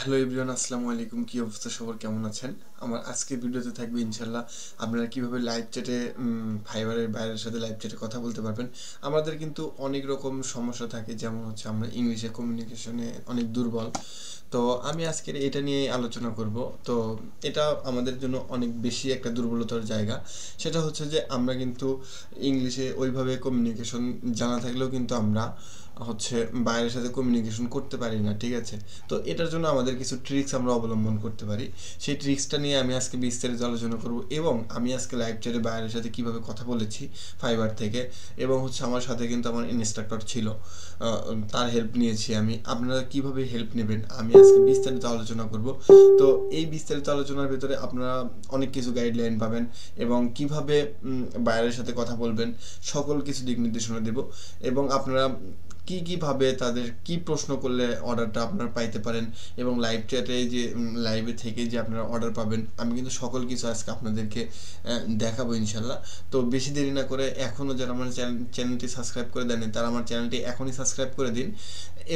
Hello everyone, আসসালামু আলাইকুম। কি অবস্থা সবার, কেমন আছেন? আমার আজকের ভিডিওতে থাকবে ইনশাল্লাহ আপনারা কিভাবে লাইভ চ্যাটে ফাইবারের বাইরের সাথে লাইভ চ্যাটে কথা বলতে পারবেন। আমাদের কিন্তু অনেক রকম সমস্যা থাকে, যেমন হচ্ছে আমরা ইংলিশে কমিউনিকেশনে অনেক দুর্বল। তো আমি আজকের এটা নিয়ে আলোচনা করব। তো এটা আমাদের জন্য অনেক বেশি একটা দুর্বলতার জায়গা। সেটা হচ্ছে যে আমরা কিন্তু ইংলিশে ওইভাবে কমিউনিকেশন জানা থাকলেও কিন্তু আমরা হচ্ছে বাইরের সাথে কমিউনিকেশন করতে পারি না, ঠিক আছে? তো এটার জন্য আমাদের কিছু ট্রিক্স আমরা অবলম্বন করতে পারি। সেই ট্রিক্সটা নিয়ে আমি আজকে বিস্তারিত আলোচনা করব, এবং আমি আজকে লাইভ চ্যাটে বাইরের সাথে কিভাবে কথা বলেছি ফাইবার থেকে, এবং হচ্ছে আমার সাথে কিন্তু আমার ইনস্ট্রাক্টর ছিল, তার হেল্প নিয়েছি আমি। আপনারা কিভাবে হেল্প নেবেন আমি আজকে বিস্তারিত আলোচনা করব। তো এই বিস্তারিত আলোচনার ভেতরে আপনারা অনেক কিছু গাইডলাইন পাবেন, এবং কিভাবে বাইরের সাথে কথা বলবেন সকল কিছু দিক নির্দেশনা দেব। এবং আপনারা কি কিভাবে তাদের কি প্রশ্ন করলে অর্ডারটা আপনারা পাইতে পারেন, এবং লাইভ চ্যাটে যে লাইভে থেকে যে আপনারা অর্ডার পাবেন, আমি কিন্তু সকল কিছু আজকে আপনাদেরকে দেখাবো ইনশাল্লাহ। তো বেশি দেরি না করে, এখনও যারা আমার চ্যানেলটি সাবস্ক্রাইব করে দেন তারা আমার চ্যানেলটি এখনই সাবস্ক্রাইব করে দিন,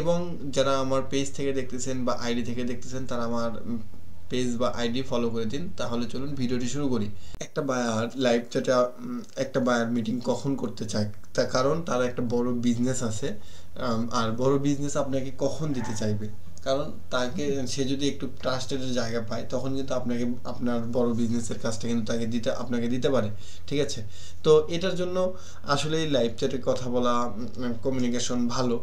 এবং যারা আমার পেজ থেকে দেখতেছেন বা আইডি থেকে দেখতেছেন তারা আমার পেজ বা আইডি ফলো করে দিন। তাহলে চলুন ভিডিওটি শুরু করি। একটা বায়ার লাইভ চ্যাটে একটা বায়ার মিটিং কখন করতে চায়, তার কারণ তার একটা বড় বিজনেস আছে। আর বড় বিজনেস আপনাকে কখন দিতে চাইবে, কারণ তাকে সে যদি একটু ট্রাস্টেড জায়গা পায় তখন কিন্তু আপনাকে আপনার বড় বিজনেসের কাজটা কিন্তু তাকে আপনাকে দিতে পারে, ঠিক আছে? তো এটার জন্য আসলে লাইভ চ্যাটে কথা বলা, কমিউনিকেশন ভালো।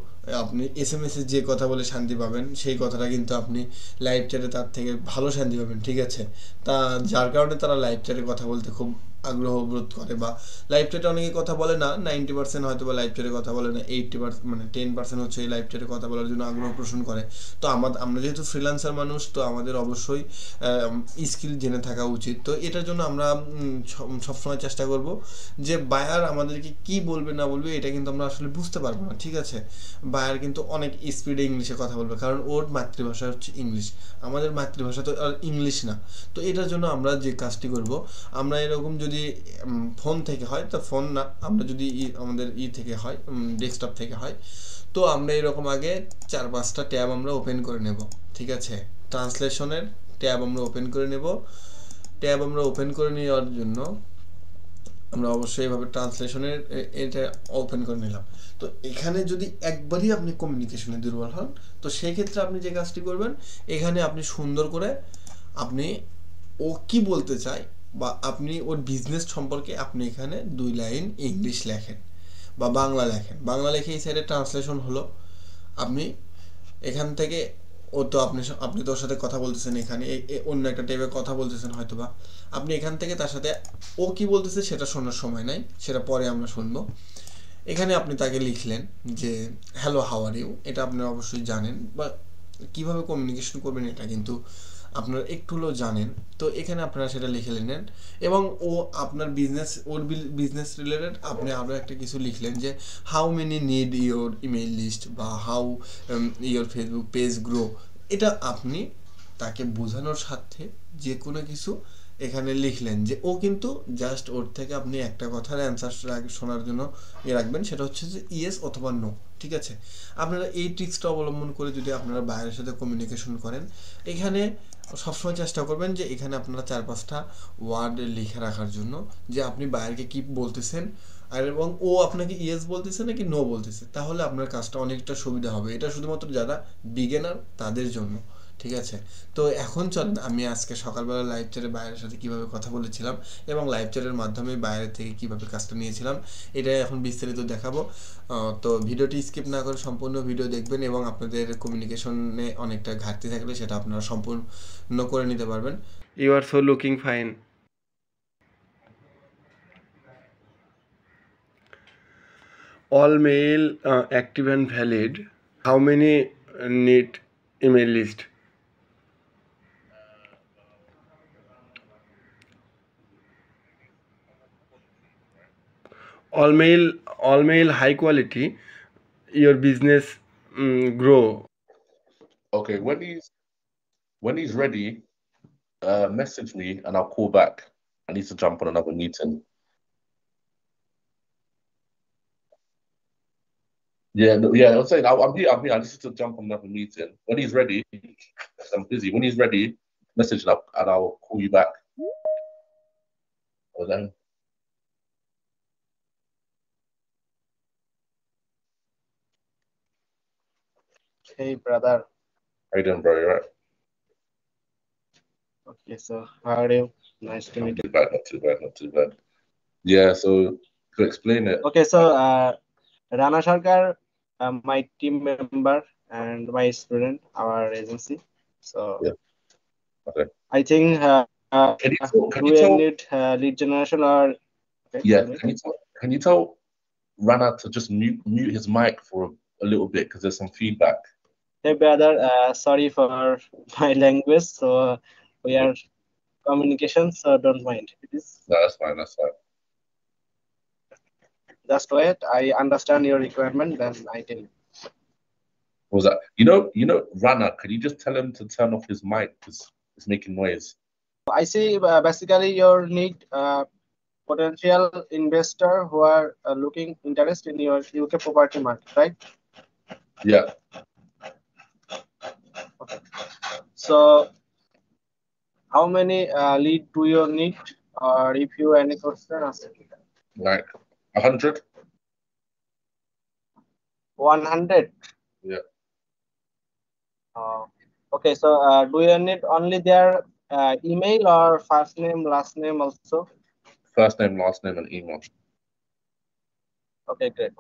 আপনি এসএমএস এ যে কথা বলে শান্তি পাবেন সেই কথাটা কিন্তু আপনি লাইভ চ্যাটে তার থেকে ভালো শান্তি পাবেন, ঠিক আছে? তা যার কারণে তারা লাইভ চ্যাটে কথা বলতে খুব আগ্রহ বোধ করে, বা লাইভ চ্যাটে অনেকে কথা বলে না, 90% হয়তো বা লাইভ চ্যাটে কথা বলে না, 80% মানে 10% হচ্ছে এই লাইভ চ্যাটে কথা বলার জন্য আগ্রহ পোষণ করে। তো আমরা যেহেতু ফ্রিল্যান্সার মানুষ, তো আমাদের অবশ্যই স্কিল জেনে থাকা উচিত। তো এটার জন্য আমরা সবসময় চেষ্টা করব যে বায়ার আমাদেরকে কি বলবে না বলবে এটা কিন্তু আমরা আসলে বুঝতে পারবো না, ঠিক আছে? বায়ার কিন্তু অনেক স্পিডে ইংলিশে কথা বলবে, কারণ ওর মাতৃভাষা হচ্ছে ইংলিশ। আমাদের মাতৃভাষা তো আর ইংলিশ না। তো এটার জন্য আমরা যে কাজটি করব, আমরা এরকম যদি ফোন থেকে হয় তো ফোন না, আমরা যদি আমাদের থেকে হয়, ডেস্কটপ থেকে হয়, তো আমরা এরকম আগে 4-5টা ট্যাব আমরা ওপেন করে নেব, ঠিক আছে? ট্রান্সলেশনের ট্যাব আমরা ওপেন করে নেব। ট্যাব আমরা ওপেন করে নেওয়ার জন্য আমরা অবশ্যই এভাবে ট্রান্সলেশনের এটা ওপেন করে নিলাম। তো এখানে যদি একবারই আপনি কমিউনিকেশনে দুর্বল হন, তো সেই ক্ষেত্রে আপনি যে কাজটি করবেন, এখানে আপনি সুন্দর করে আপনি ও কি বলতে চায় বা আপনি ওর বিজনেস সম্পর্কে আপনি এখানে 2 লাইন ইংলিশ লেখেন বা বাংলা লেখেন। বাংলা লেখে এই সাইডে ট্রান্সলেশন হলো। আপনি এখান থেকে, ও তো আপনি তো ওর সাথে কথা বলতেছেন, এখানে অন্য একটা টাইপে কথা বলতেছেন হয়তো বা, আপনি এখান থেকে তার সাথে ও কি বলতেছে সেটা শোনার সময় নাই, সেটা পরে আমরা শুনবো। এখানে আপনি তাকে লিখলেন যে হ্যালো হাউ আর ইউ, এটা আপনি অবশ্যই জানেন, বা কিভাবে কমিউনিকেশন করবেন এটা কিন্তু আপনারা একটু হলেও জানেন। তো এখানে আপনারা সেটা লিখে নিলেন, এবং ও আপনার ওর বিজনেস রিলেটেড আপনি আরও একটা কিছু লিখলেন যে how many need your email list, বা how your Facebook page grow. এটা আপনি তাকে বোঝানোর স্বার্থে যে কোনো কিছু এখানে লিখলেন, যে ও কিন্তু জাস্ট ওর থেকে আপনি একটা কথার অ্যান্সার শোনার জন্য রাখবেন, সেটা হচ্ছে যে ইয়েস অথবা নো, ঠিক আছে? আপনারা এই ট্রিক্সটা অবলম্বন করে যদি আপনারা বাইরের সাথে কমিউনিকেশন করেন, এখানে সবসময় চেষ্টা করবেন যে এখানে আপনারা 4-5টা ওয়ার্ড লিখে রাখার জন্য, যে আপনি বাইরেকে কি বলতেছেন, আর এবং ও আপনাকে ইয়েস বলতেছে নাকি নো বলতেছে, তাহলে আপনার কাজটা অনেকটা সুবিধা হবে। এটা শুধুমাত্র যারা বিগিনার তাদের জন্য, ঠিক আছে? তো এখন চলেন আমি আজকে সকালবেলা লাইভ চ্যাটে বাইরের সাথে কিভাবে কথা বলেছিলাম, এবং লাইভ চ্যাটের মাধ্যমে বাইরে থেকে কিভাবে কাজটা নিয়েছিলাম, এটাই এখন বিস্তারিত দেখাবো। তো ভিডিওটি স্কিপ না করে সম্পূর্ণ ভিডিও দেখবেন, এবং আপনাদের কমিউনিকেশনে অনেকটা ঘাটতি থাকলে সেটা আপনারা সম্পূর্ণ করে নিতে পারবেন। You are so looking fine. All mail active and valid. How many need email list? All mail high quality. Your business grow. Okay, when he's ready, message me and I'll call back. I need to jump on another meeting. Yeah, no, yeah. I'm saying I'm here. I'm here. I just need to jump on another meeting. When he's ready. because I'm busy. When he's ready, message and I'll call you back. Or then. Hey, brother. How you doing, bro? You right? Okay, so how are you? Nice to meet you. Not too bad. Yeah, so to explain it. Okay, so Rana Sarkar, my team member and my student, our agency. So yeah. Okay. I think Can we you tell need lead generation or okay, yeah? Can you tell Rana to just mute his mic for a little bit because there's some feedback. Hey brother, sorry for my language. So we are communication, so don't mind. It is. No, that's fine. Just wait. I understand your requirement, then I tell you. What was that? You know, Rana, could you just tell him to turn off his mic because it's making noise? I see basically your need potential investor who are looking interest in your UK property market, right? Yeah. Okay. So how many lead do you need, or if you any question, ask me. Like 100. 100. Yeah. Okay, so do you need only their email or first name, last name also? First name, last name, and email. Okay, great.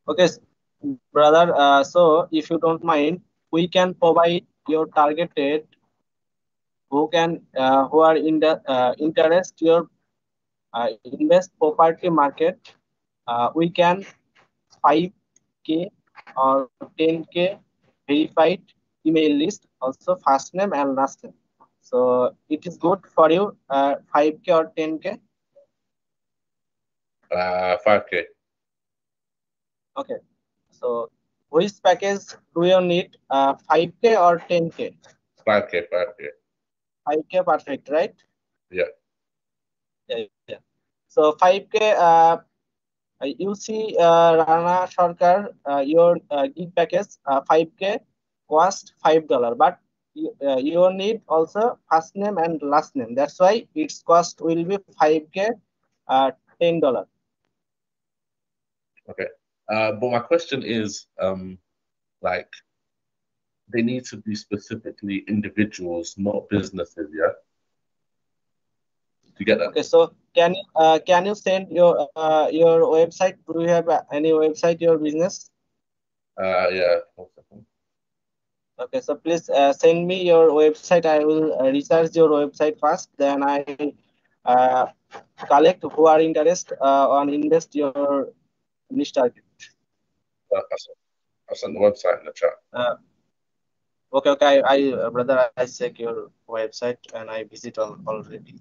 Okay, brother. So if you don't mind, we can provide your targeted who are in the interest your invest property market. We can 5K or 10K verified email list, also first name and last name. So it is good for you, 5K or 10K. 5K. Okay. So which package do you need? 5K or 10K? 5K. 5K, perfect, right? Yeah. Yeah. So 5K. You see, Rana Sarkar, your gig package 5K cost $5, but you need also first name and last name. That's why its cost will be 5K, $10. Okay. But my question is, like, they need to be specifically individuals, not businesses. Yeah. You get that? Okay, so can you send your website? Do you have any website your business? Yeah. 1 second. Okay, so please send me your website. I will research your website first. Then I uh, collect who are interested on invest your niche target. I'll send the website in the chat. Okay, brother, I check your website and I visit already.